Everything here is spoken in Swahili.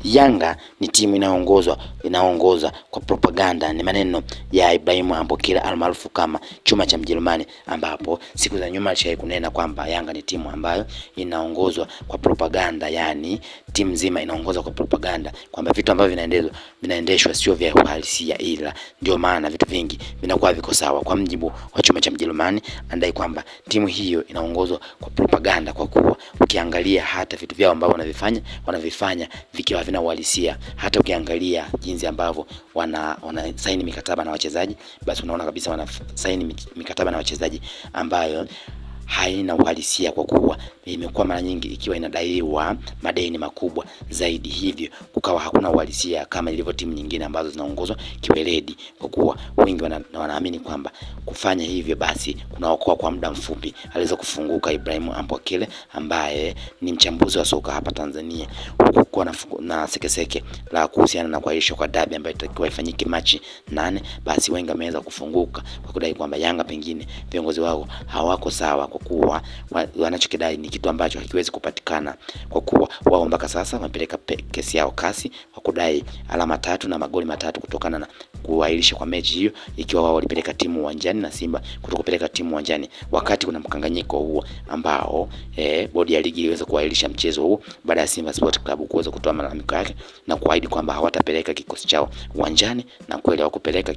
Yanga ni timu inayoongoza kwa propaganda. Ni maneno ya Ibrahim Ambokile almaarufu kama Chuma cha Mjerumani, ambapo siku za nyuma alishawahi kunena kwamba Yanga ni timu ambayo inaongozwa kwa propaganda, yani timu nzima inaongozwa kwa propaganda, kwamba vitu ambavyo vinaendeshwa sio vya uhalisia, ila ndio maana vitu vingi vinakuwa viko sawa. Kwa mjibu wa Chuma cha Mjerumani, andai kwamba timu hiyo inaongozwa kwa propaganda, kwa kuwa ukiangalia hata vitu vyao ambavyo wanavifanya vikiwa havina uhalisia. Hata ukiangalia jinsi ambavyo wana saini mikataba na wachezaji, basi unaona kabisa wana saini mikataba na wachezaji ambayo haina uhalisia, kwa kuwa imekuwa mara nyingi ikiwa inadaiwa madeni makubwa zaidi, hivyo kukawa hakuna uhalisia kama ilivyo timu nyingine ambazo zinaongozwa kiweledi, kwa kuwa wengi wanaamini kwamba kufanya hivyo basi kunaokoa kwa muda mfupi. Aliweza kufunguka Ibrahim Ambokile ambaye ni mchambuzi wa soka hapa Tanzania, huku na sekeseke la kuhusiana na kuahirishwa kwa dabi ambayo itakiwa ifanyike Machi 8. Basi wengi wameweza kufunguka kwa kudai kwamba Yanga pengine viongozi wao hawako sawa, kwa kuwa wanachokidai ni kitu ambacho hakiwezi kupatikana, kwa kuwa wao mpaka sasa wamepeleka kesi yao kasi kwa kudai alama 3 na magoli 3 kutokana na kuahirisha kwa mechi hiyo, ikiwa wao walipeleka timu uwanjani na Simba kutokupeleka timu uwanjani, wakati kuna mkanganyiko huo ambao bodi ya ligi iliweza kuahirisha mchezo huu baada ya Simba Sport Club kuweza kutoa malalamiko yake na kuahidi kwamba hawatapeleka kikosi chao uwanjani, na kweli hawakupeleka